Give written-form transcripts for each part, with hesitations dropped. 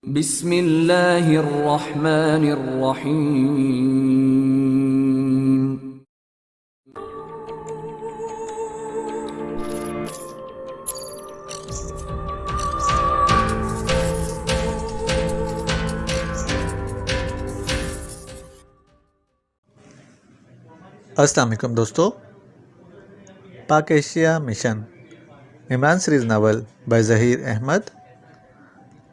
بسم اللہ الرحمن الرحیم۔ السلام علیکم دوستو، Pak Asia mission Imran series novel by Zaheer Ahmed.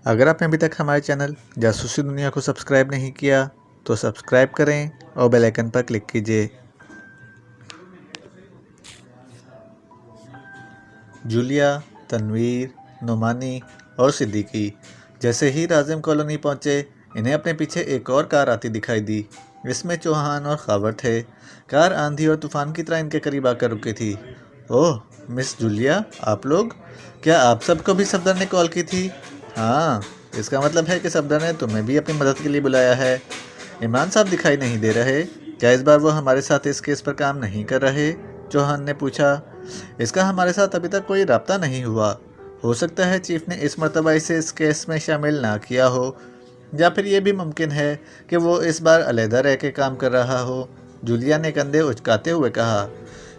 اگر آپ نے ابھی تک ہمارے چینل جاسوسی دنیا کو سبسکرائب نہیں کیا تو سبسکرائب کریں اور بیل آئیکن پر کلک کیجیے۔ جولیا، تنویر، نعمانی اور صدیقی جیسے ہی رازم کالونی پہنچے، انہیں اپنے پیچھے ایک اور کار آتی دکھائی دی۔ اس میں چوہان اور خاور تھے۔ کار آندھی اور طوفان کی طرح ان کے قریب آ کر رکی تھی۔ اوہ مس جولیا، آپ لوگ؟ کیا آپ سب کو بھی صفدر نے کال کی تھی؟ ہاں، اس کا مطلب ہے کہ صفدر نے تمہیں بھی اپنی مدد کے لیے بلایا ہے۔ عمران صاحب دکھائی نہیں دے رہے؟ کیا اس بار وہ ہمارے ساتھ اس کیس پر کام نہیں کر رہے؟ چوہان نے پوچھا۔ اس کا ہمارے ساتھ ابھی تک کوئی رابطہ نہیں ہوا۔ ہو سکتا ہے چیف نے اس مرتبہ اسے اس کیس میں شامل نہ کیا ہو، یا پھر یہ بھی ممکن ہے کہ وہ اس بار علیحدہ رہ کے کام کر رہا ہو۔ جولیا نے کندھے اچکاتے ہوئے کہا۔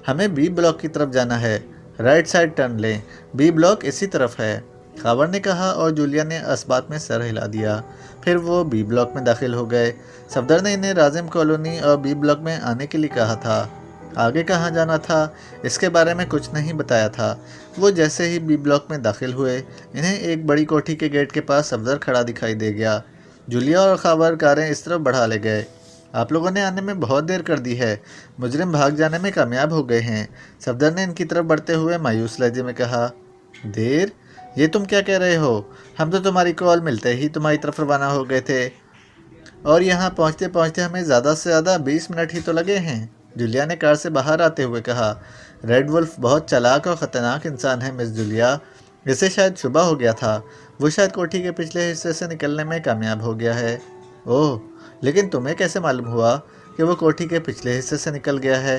ہمیں بی بلاک کی طرف جانا ہے، رائٹ سائڈ ٹرن لیں، بی بلاک اسی طرف ہے، خاور نے کہا، اور جولیا نے اسبات میں سر ہلا دیا۔ پھر وہ بی بلاک میں داخل ہو گئے۔ صفدر نے انہیں رازم کالونی اور بی بلاک میں آنے کے لیے کہا تھا۔ آگے کہاں جانا تھا اس کے بارے میں کچھ نہیں بتایا تھا۔ وہ جیسے ہی بی بلاک میں داخل ہوئے، انہیں ایک بڑی کوٹھی کے گیٹ کے پاس صفدر کھڑا دکھائی دے گیا۔ جولیا اور خاور کاریں اس طرف بڑھا لے گئے۔ آپ لوگوں نے آنے میں بہت دیر کر دی ہے، مجرم بھاگ جانے میں کامیاب ہو گئے ہیں، صفدر نے ان کی طرف بڑھتے ہوئے مایوس لہجے میں کہا۔ دیر؟ یہ تم کیا کہہ رہے ہو؟ ہم تو تمہاری کال ملتے ہی تمہاری طرف روانہ ہو گئے تھے، اور یہاں پہنچتے پہنچتے ہمیں زیادہ سے زیادہ 20 منٹ ہی تو لگے ہیں، جولیا نے کار سے باہر آتے ہوئے کہا۔ ریڈ ولف بہت چالاک اور خطرناک انسان ہے مس جولیا، اسے شاید شبہ ہو گیا تھا، وہ شاید کوٹھی کے پچھلے حصے سے نکلنے میں کامیاب ہو گیا ہے۔ اوہ، لیکن تمہیں کیسے معلوم ہوا کہ وہ کوٹھی کے پچھلے حصے سے نکل گیا ہے؟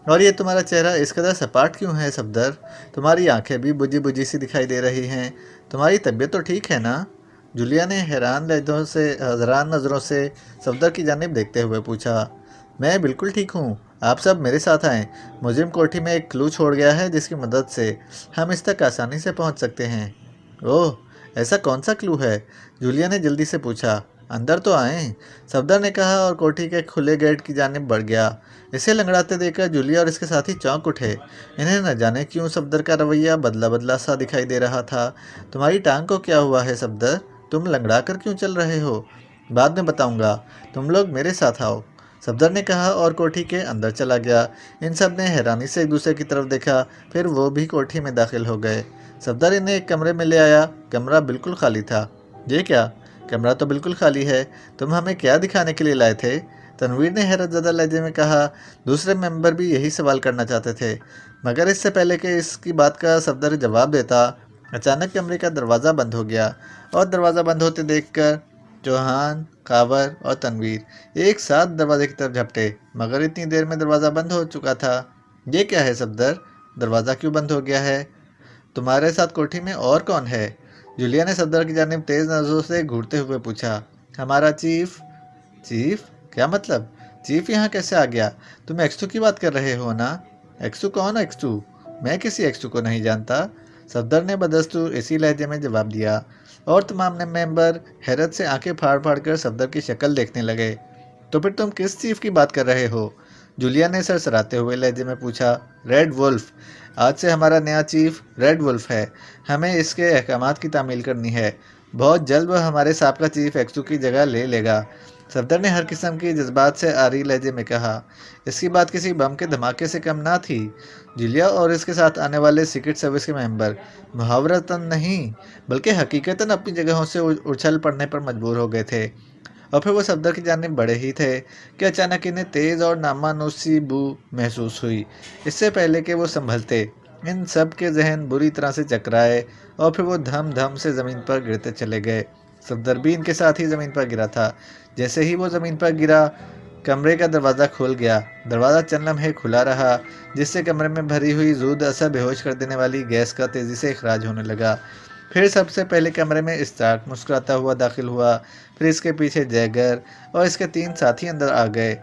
اور یہ تمہارا چہرہ اس قدر سپاٹ کیوں ہے صفدر؟ تمہاری آنکھیں بھی بجھی بجھی سی دکھائی دے رہی ہیں، تمہاری طبیعت تو ٹھیک ہے نا؟ جولیا نے حیران نظروں سے صفدر کی جانب دیکھتے ہوئے پوچھا۔ میں بالکل ٹھیک ہوں، آپ سب میرے ساتھ آئیں، مجرم کوٹھی میں ایک کلو چھوڑ گیا ہے جس کی مدد سے ہم اس تک آسانی سے پہنچ سکتے ہیں۔ اوہ، ایسا کون سا کلو ہے؟ جولیا نے جلدی سے پوچھا۔ اندر تو آئیں، صفدر نے کہا اور کوٹھی کے کھلے گیٹ کی جانب بڑھ گیا۔ اسے لنگڑاتے دیکھ کر جولیا اور اس کے ساتھی چونک اٹھے۔ انہیں نہ جانے کیوں صفدر کا رویہ بدلا بدلا سا دکھائی دے رہا تھا۔ تمہاری ٹانگ کو کیا ہوا ہے صفدر؟ تم لنگڑا کر کیوں چل رہے ہو؟ بعد میں بتاؤں گا، تم لوگ میرے ساتھ آؤ، صفدر نے کہا اور کوٹھی کے اندر چلا گیا۔ ان سب نے حیرانی سے ایک دوسرے کی طرف دیکھا، پھر وہ بھی کوٹھی میں داخل ہو گئے۔ صفدر انہیں ایک کمرے میں لے آیا، کمرہ بالکل خالی تھا۔ یہ کیا؟ کمرہ تو بالکل خالی ہے، تم ہمیں کیا دکھانے کے لیے لائے تھے؟ تنویر نے حیرت زدہ لہجے میں کہا۔ دوسرے ممبر بھی یہی سوال کرنا چاہتے تھے، مگر اس سے پہلے کہ اس کی بات کا صفدر جواب دیتا، اچانک کمرے کا دروازہ بند ہو گیا، اور دروازہ بند ہوتے دیکھ کر چوہان، خاور اور تنویر ایک ساتھ دروازے کی طرف جھپٹے، مگر اتنی دیر میں دروازہ بند ہو چکا تھا۔ یہ کیا ہے صفدر؟ دروازہ کیوں بند ہو گیا ہے؟ تمہارے ساتھ کوٹھی میں اور کون ہے؟ جولیا نے صفدر کی جانب تیز نظروں سے گھورتے ہوئے پوچھا۔ ہمارا چیف۔ چیف؟ کیا مطلب؟ چیف یہاں کیسے آ گیا؟ تم ایکسٹو کی بات کر رہے ہو نا؟ ایکسٹو کون ایکسٹو؟ میں کسی ایکسٹو کو نہیں جانتا، صفدر نے بدستور اسی لہجے میں جواب دیا، اور تمام ممبر حیرت سے آنکھیں پھاڑ پھاڑ کر صفدر کی شکل دیکھنے لگے۔ تو پھر تم کس چیف کی بات کر رہے ہو؟ جولیا نے سرسراتے ہوئے لہجے میں پوچھا۔ ریڈ ولف، آج سے ہمارا نیا چیف ریڈ ولف ہے، ہمیں اس کے احکامات کی تعمیل کرنی ہے، بہت جلد وہ ہمارے سابقہ چیف ایکسٹو کی جگہ لے لے گا، صفدر نے ہر قسم کی جذبات سے آری لہجے میں کہا۔ اس کی بات کسی بم کے دھماکے سے کم نہ تھی۔ جولیا اور اس کے ساتھ آنے والے سیکرٹ سروس کے ممبر محاورتاً نہیں بلکہ حقیقتاً اپنی جگہوں سے اچھل پڑنے پر مجبور ہو گئے تھے، اور پھر وہ صفدر کی جانب بڑھے ہی تھے کہ اچانک انہیں تیز اور نامانوس سی بو محسوس ہوئی۔ اس سے پہلے کہ وہ سنبھلتے، ان سب کے ذہن بری طرح سے چکرائے، اور پھر وہ دھم دھم سے زمین پر گرتے چلے گئے۔ صفدر بھی ان کے ساتھ ہی زمین پر گرا تھا۔ جیسے ہی وہ زمین پر گرا، کمرے کا دروازہ کھل گیا۔ دروازہ چند لمحے کھلا رہا، جس سے کمرے میں بھری ہوئی زود اثر بے ہوش کر دینے والی گیس کا تیزی سے اخراج ہونے لگا۔ پھر سب سے پہلے کمرے میں اسٹارک مسکراتا ہوا داخل ہوا، پھر اس کے پیچھے جیگر اور اس کے 3 ساتھی اندر آ گئے۔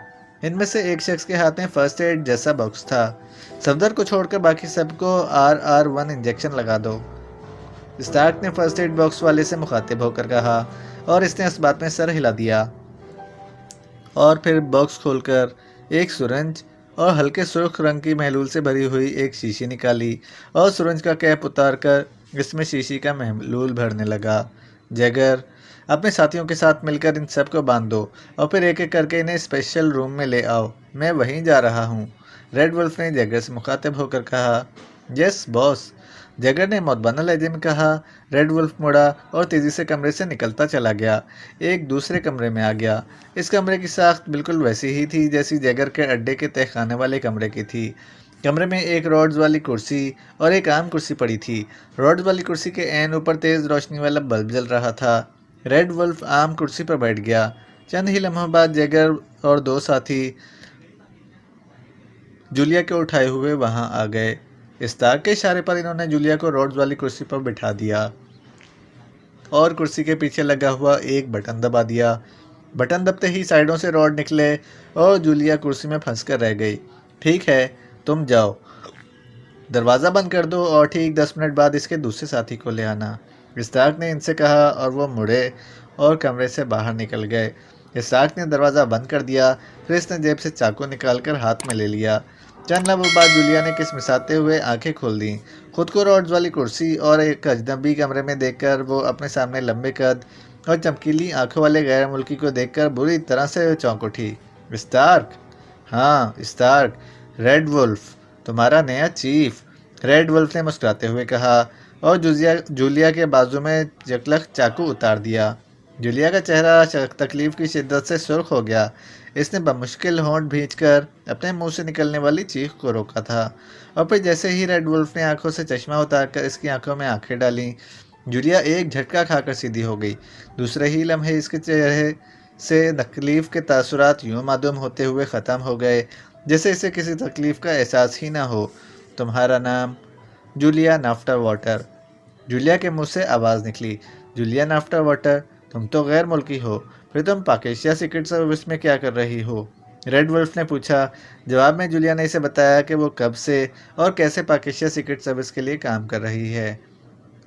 ان میں سے ایک شخص کے ہاتھ میں فرسٹ ایڈ جیسا باکس تھا۔ صفدر کو چھوڑ کر باقی سب کو RR1 انجیکشن لگا دو، اسٹارک نے فرسٹ ایڈ باکس والے سے مخاطب ہو کر کہا، اور اس نے اس بات میں سر ہلا دیا، اور پھر باکس کھول کر ایک سرنج اور ہلکے سرخ رنگ کی محلول سے بھری ہوئی ایک شیشی نکالی اور سرنج کا کیپ اتار کر اس میں شیشی کا محلول بھرنے لگا۔ جیگر، اپنے ساتھیوں کے ساتھ مل کر ان سب کو باندھ دو اور پھر ایک ایک کر کے انہیں اسپیشل روم میں لے آؤ، میں وہیں جا رہا ہوں، ریڈ ولف نے جیگر سے مخاطب ہو کر کہا۔ یس باس، جیگر نے مودبانہ لہجے میں کہا۔ ریڈ ولف مڑا اور تیزی سے کمرے سے نکلتا چلا گیا، ایک دوسرے کمرے میں آ گیا۔ اس کمرے کی ساخت بالکل ویسی ہی تھی جیسی جیگر کے اڈے کے تہہ خانے والے کمرے کی تھی۔ کمرے میں ایک راڈز والی کرسی اور ایک عام کرسی پڑی تھی۔ راڈز والی کرسی کے عین اوپر تیز روشنی والا بلب جل رہا تھا۔ ریڈ ولف عام کرسی پر بیٹھ گیا۔ چند ہی لمحوں بعد جیگر اور 2 ساتھی جولیا کو اٹھائے ہوئے وہاں آ گئے۔ اسٹارک کے اشارے پر انہوں نے جولیا کو راڈز والی کرسی پر بٹھا دیا اور کرسی کے پیچھے لگا ہوا ایک بٹن دبا دیا۔ بٹن دبتے ہی سائیڈوں سے راڈ نکلے اور جولیا کرسی میں پھنس کر رہ گئی۔ ٹھیک ہے، تم جاؤ، دروازہ بند کر دو اور ٹھیک 10 منٹ بعد اس کے دوسرے ساتھی کو لے آنا، اسٹارک نے ان سے کہا، اور وہ مڑے اور کمرے سے باہر نکل گئے۔ اسٹارک نے دروازہ بند کر دیا، پھر اس نے جیب سے چاقو نکال کر ہاتھ میں لے لیا۔ چند لمحوں بعد جولیا نے کسمساتے ہوئے آنکھیں کھول دیں۔ خود کو راڈز والی کرسی اور ایک اجنبی کمرے میں دیکھ کر وہ اپنے سامنے لمبے قد اور چمکیلی آنکھوں والے غیر ملکی کو دیکھ کر بری طرح سے چونک اٹھی۔ اسٹارک؟ ہاں اسٹارک، ریڈ ولف، تمہارا نیا چیف، ریڈ ولف نے مسکراتے ہوئے کہا، اور جولیا کے بازو میں یکلخت چاقو اتار دیا۔ جولیا کا چہرہ تکلیف کی شدت سے سرخ ہو گیا۔ اس نے بمشکل ہونٹ بھینچ کر اپنے منہ سے نکلنے والی چیخ کو روکا تھا، اور پھر جیسے ہی ریڈ ولف نے آنکھوں سے چشمہ اتار کر اس کی آنکھوں میں آنکھیں ڈالیں، جولیا ایک جھٹکا کھا کر سیدھی ہو گئی۔ دوسرے ہی لمحے اس کے چہرے سے تکلیف کے تاثرات یوں معدوم ہوتے ہوئے ختم ہو گئے جیسے اسے کسی تکلیف کا احساس ہی نہ ہو۔ تمہارا نام؟ جولیا نافٹر واٹر، جولیا کے منہ سے آواز نکلی۔ جولیا نافٹر واٹر، تم تو غیر ملکی ہو، پھر تم پاک ایشیا سیکرٹ سروس میں کیا کر رہی ہو؟ ریڈ ولف نے پوچھا۔ جواب میں جولیا نے اسے بتایا کہ وہ کب سے اور کیسے پاک ایشیا سیکرٹ سروس کے لیے کام کر رہی ہے۔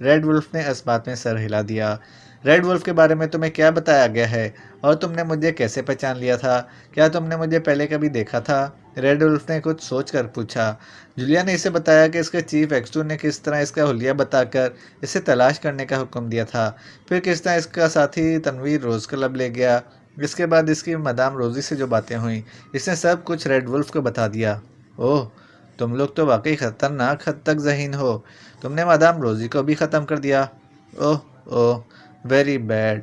ریڈ ولف نے اس بات میں سر ہلا دیا۔ ریڈ ولف کے بارے میں تمہیں کیا بتایا گیا ہے، اور تم نے مجھے کیسے پہچان لیا تھا؟ کیا تم نے مجھے پہلے کبھی دیکھا تھا؟ ریڈ ولف نے کچھ سوچ کر پوچھا۔ جولیا نے اسے بتایا کہ اس کے چیف ایکسٹو نے کس طرح اس کا حلیہ بتا کر اسے تلاش کرنے کا حکم دیا تھا، پھر کس طرح اس کا ساتھی تنویر روز کلب لے گیا، اس کے بعد اس کی مدام روزی سے جو باتیں ہوئیں، اس نے سب کچھ ریڈ ولف کو بتا دیا۔ اوہ، تم لوگ تو واقعی خطرناک حد تک ذہین ہو، تم نے مدام روزی کو بھی ختم کر دیا۔ Oh oh, very bad,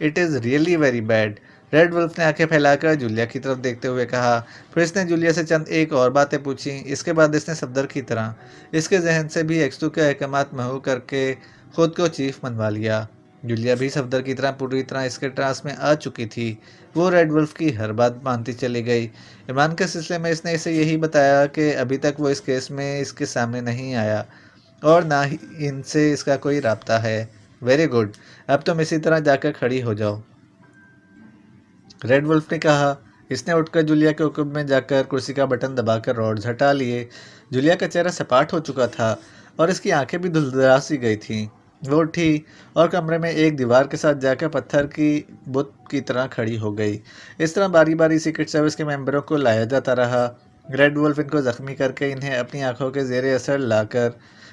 it is really very bad, red wolf نے آنکھیں پھیلا کر جولیا کی طرف دیکھتے ہوئے کہا۔ پھر اس نے جولیا سے چند ایک اور باتیں پوچھیں۔ اس کے بعد اس نے صفدر کی طرح اس کے ذہن سے بھی ایکسٹو کے احکامات محو کر کے خود کو چیف منوا لیا۔ جولیا بھی صفدر کی طرح پوری طرح اس کے ٹراس میں آ چکی تھی۔ وہ ریڈ ولف کی ہر بات مانتی چلی گئی۔ ایمان کے سلسلے میں اس نے اسے یہی بتایا کہ ابھی تک وہ اس کیس میں اس کے سامنے نہیں آیا اور نہ ہی ان سے اس کا کوئی رابطہ ہے۔ ویری گڈ، اب تم اسی طرح جا کر کھڑی ہو جاؤ، ریڈ ولف نے کہا۔ اس نے اٹھ کر جولیا کے عقب میں جا کر کرسی کا بٹن دبا کر راڈز ہٹا لیے۔ جولیا کا چہرہ سپاٹ ہو چکا تھا اور اس کی آنکھیں بھی دھندلا سی گئی تھیں۔ وہ اٹھی اور کمرے میں ایک دیوار کے ساتھ جا کر پتھر کی بت کی طرح کھڑی ہو گئی۔ اس طرح باری باری سیکرٹ سروس کے ممبروں کو لایا جاتا رہا۔ ریڈ ولف ان کو زخمی کر کے انہیں اپنی آنکھوں کے زیر اثر لا کر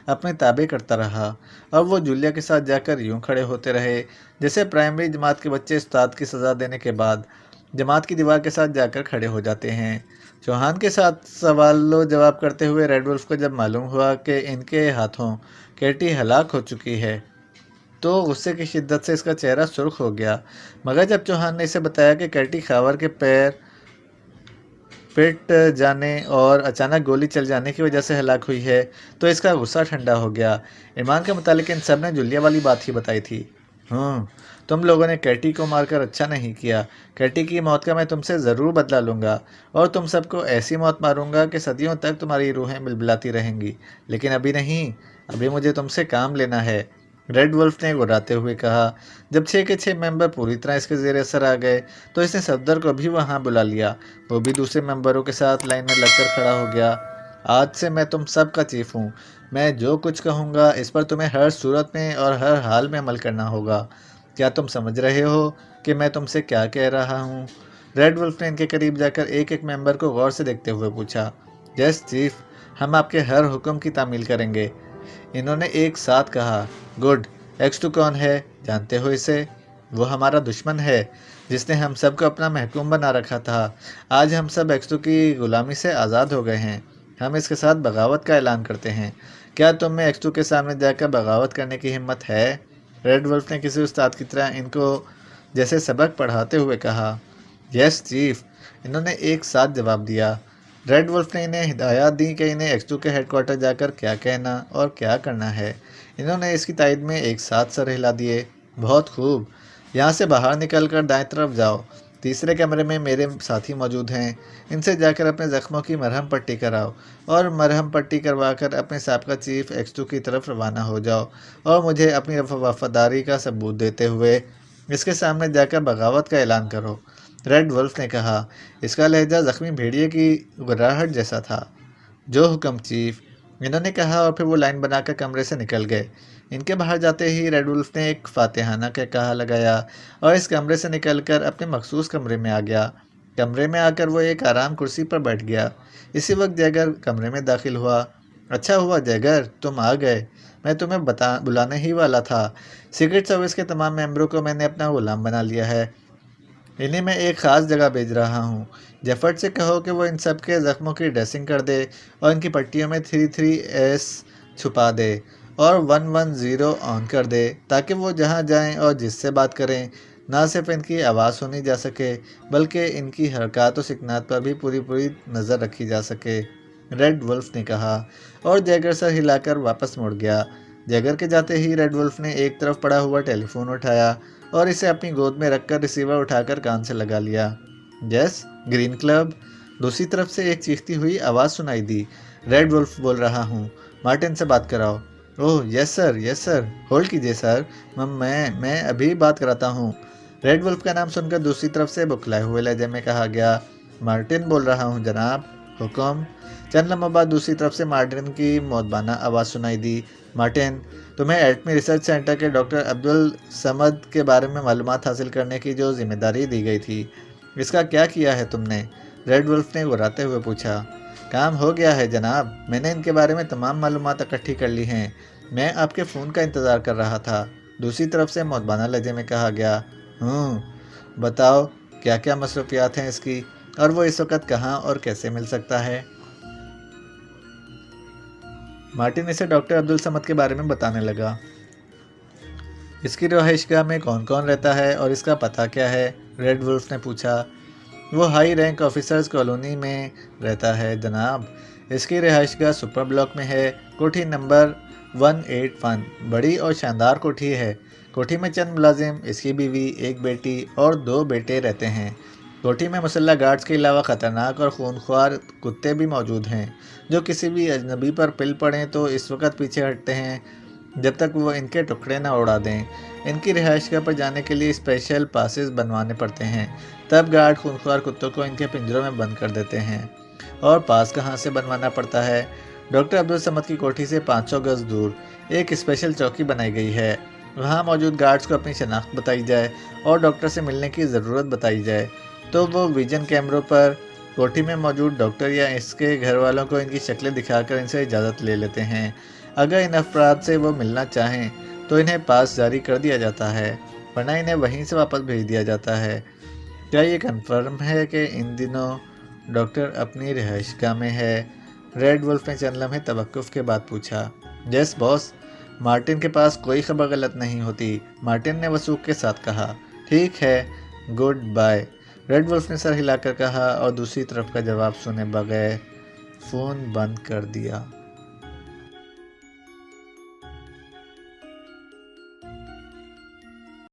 اپنے تابع کرتا رہا، اور وہ جولیا کے ساتھ جا کر یوں کھڑے ہوتے رہے جیسے پرائمری جماعت کے بچے استاد کی سزا دینے کے بعد جماعت کی دیوار کے ساتھ جا کر کھڑے ہو جاتے ہیں۔ چوہان کے ساتھ سوال و جواب کرتے ہوئے ریڈ ولف کو جب معلوم ہوا کہ ان کے ہاتھوں کیٹی ہلاک ہو چکی ہے تو غصے کی شدت سے اس کا چہرہ سرخ ہو گیا، مگر جب چوہان نے اسے بتایا کہ کیٹی خاور کے پیر پٹ جانے اور اچانک گولی چل جانے کی وجہ سے ہلاک ہوئی ہے تو اس کا غصہ ٹھنڈا ہو گیا۔ ایمان کے متعلق ان سب نے جولیا والی بات ہی بتائی تھی۔ تم لوگوں نے کیٹی کو مار کر اچھا نہیں کیا، کیٹی کی موت کا میں تم سے ضرور بدلہ لوں گا اور تم سب کو ایسی موت ماروں گا کہ صدیوں تک تمہاری روحیں بلبلاتی رہیں گی، لیکن ابھی نہیں، ابھی مجھے تم سے کام لینا ہے۔ ریڈ ولف نے گراتے ہوئے کہا۔ جب 6 کے 6 ممبر پوری طرح اس کے زیر اثر آ گئے تو اس نے صفدر کو بھی وہاں بلا لیا۔ وہ بھی دوسرے ممبروں کے ساتھ لائن میں لگ کر کھڑا ہو گیا۔ آج سے میں تم سب کا چیف ہوں۔ میں جو کچھ کہوں گا اس پر تمہیں ہر صورت میں اور ہر حال میں عمل کرنا ہوگا۔ کیا تم سمجھ رہے ہو کہ میں تم سے کیا کہہ رہا ہوں؟ ریڈ ولف نے ان کے قریب جا کر ایک ایک ممبر کو غور سے دیکھتے ہوئے پوچھا۔ یس چیف، ہم آپ کے ہر حکم کی تعمیل کریں گے، انہوں نے ایک ساتھ کہا۔ گڈ، X2 کون ہے؟ جانتے ہو اسے؟ وہ ہمارا دشمن ہے جس نے ہم سب کو اپنا محکوم بنا رکھا تھا۔ آج ہم سب X2 کی غلامی سے آزاد ہو گئے ہیں۔ ہم اس کے ساتھ بغاوت کا اعلان کرتے ہیں۔ کیا تم میں X2 کے سامنے جا کر بغاوت کرنے کی ہمت ہے؟ ریڈ ولف نے کسی استاد کی طرح ان کو جیسے سبق پڑھاتے ہوئے کہا۔ یس چیف، انہوں نے ایک ساتھ جواب دیا۔ ریڈ ولف نے انہیں ہدایات دیں کہ انہیں X2 کے ہیڈ کوارٹر جا کر کیا کہنا اور کیا کرنا ہے۔ انہوں نے اس کی تائید میں ایک ساتھ سر ہلا دیے۔ بہت خوب، یہاں سے باہر نکل کر دائیں طرف جاؤ۔ تیسرے کمرے میں میرے ساتھی موجود ہیں، ان سے جا کر اپنے زخموں کی مرہم پٹی کراؤ اور مرہم پٹی کروا کر اپنے سابقہ چیف X2 کی طرف روانہ ہو جاؤ اور مجھے اپنی وفاداری کا ثبوت دیتے ہوئے اس کے سامنے جا کر بغاوت کا اعلان کرو۔ ریڈ ولف نے کہا۔ اس کا لہجہ زخمی بھیڑیے کی گراہٹ جیسا تھا۔ جو حکم چیف، انہوں نے کہا، اور پھر وہ لائن بنا کر کمرے سے نکل گئے۔ ان کے باہر جاتے ہی ریڈ ولف نے ایک فاتحانہ کہا لگایا اور اس کمرے سے نکل کر اپنے مخصوص کمرے میں آ گیا۔ کمرے میں آ کر وہ ایک آرام کرسی پر بیٹھ گیا۔ اسی وقت جیگر کمرے میں داخل ہوا۔ اچھا ہوا جیگر، تم آ گئے، میں تمہیں بلانے ہی والا تھا۔ سیکرٹ سروس کے تمام ممبروں کو میں نے اپنا غلام بنا لیا ہے۔ انہیں میں ایک خاص جگہ بھیج رہا ہوں۔ جیفرڈ سے کہو کہ وہ ان سب کے زخموں کی ڈریسنگ کر دے اور ان کی پٹیوں میں 33S چھپا دے اور 110 آن کر دے تاکہ وہ جہاں جائیں اور جس سے بات کریں نہ صرف ان کی آواز سنی جا سکے بلکہ ان کی حرکات و سکنات پر بھی پوری نظر رکھی جا سکے، ریڈ ولف نے کہا، اور جیگر سر ہلا کر واپس مڑ گیا۔ جیگر کے جاتے ہی ریڈ ولف نے ایک طرف پڑا ہوا ٹیلی فون اٹھایا اور اسے اپنی گود میں رکھ کر ریسیور اٹھا کر کان سے لگا لیا۔ یس، گرین کلب، دوسری طرف سے ایک چیختی ہوئی آواز سنائی دی۔ ریڈ ولف بول رہا ہوں، مارٹن سے بات کراؤ۔ اوہ یس سر، ہولڈ کیجیے سر، میں ابھی بات کراتا ہوں۔ ریڈ ولف کا نام سن کر دوسری طرف سے بکھلائے ہوئے لہجے میں کہا گیا، مارٹن بول رہا ہوں جناب، حکم۔ چند لمحوں بعد دوسری طرف سے مارٹن کی مودبانہ آواز سنائی دی۔ مارٹن، تمہیں ایٹمی ریسرچ سینٹر کے ڈاکٹر عبدالصمد کے بارے میں معلومات حاصل کرنے کی جو ذمہ داری دی گئی تھی، اس کا کیا کیا ہے تم نے؟ ریڈ ولف نے گراتے ہوئے پوچھا۔ کام ہو گیا ہے جناب، میں نے ان کے بارے میں تمام معلومات اکٹھی کر لی ہیں۔ میں آپ کے فون کا انتظار کر رہا تھا، دوسری طرف سے مودبانہ لہجے میں کہا گیا۔ بتاؤ کیا کیا مصروفیات ہیں اس کی، اور وہ اس وقت کہاں اور کیسے مل سکتا ہے؟ مارٹن اسے ڈاکٹر عبدالصمد کے بارے میں بتانے لگا۔ اس کی رہائش گاہ میں کون کون رہتا ہے اور اس کا پتہ کیا ہے؟ ریڈ ولف نے پوچھا۔ وہ ہائی رینک آفیسرز کالونی میں رہتا ہے جناب۔ اس کی رہائش گاہ سپر بلاک میں ہے، کوٹھی نمبر 181، بڑی اور شاندار کوٹھی ہے۔ کوٹھی میں چند ملازم، اس کی بیوی، ایک بیٹی اور 2 بیٹے رہتے ہیں۔ کوٹھی میں مسلح گارڈز کے علاوہ خطرناک اور خونخوار کتے بھی موجود ہیں جو کسی بھی اجنبی پر پل پڑیں تو اس وقت پیچھے ہٹتے ہیں جب تک وہ ان کے ٹکڑے نہ اڑا دیں۔ ان کی رہائش گاہ پر جانے کے لیے اسپیشل پاسز بنوانے پڑتے ہیں، تب گارڈ خونخوار کتوں کو ان کے پنجروں میں بند کر دیتے ہیں۔ اور پاس کہاں سے بنوانا پڑتا ہے؟ ڈاکٹر عبدالصمد کی کوٹھی سے 500 گز دور ایک اسپیشل چوکی بنائی گئی ہے۔ وہاں موجود گارڈز کو اپنی شناخت بتائی جائے اور ڈاکٹر سے ملنے کی ضرورت بتائی جائے تو وہ ویژن کیمروں پر کوٹھی میں موجود ڈاکٹر یا اس کے گھر والوں کو ان کی شکلیں دکھا کر ان سے اجازت لے لیتے ہیں۔ اگر ان افراد سے وہ ملنا چاہیں تو انہیں پاس جاری کر دیا جاتا ہے، ورنہ انہیں وہیں سے واپس بھیج دیا جاتا ہے۔ کیا یہ کنفرم ہے کہ ان دنوں ڈاکٹر اپنی رہائش گاہ میں ہے؟ ریڈ ولف نے چند لمحے توقف کے بعد پوچھا۔ یس باس، مارٹن کے پاس کوئی خبر غلط نہیں ہوتی، مارٹن نے وثوق کے ساتھ کہا۔ ٹھیک ہے، گڈ بائے، ریڈ ولف نے سر ہلا کر کہا اور دوسری طرف کا جواب سنے بغیر فون بند کر دیا۔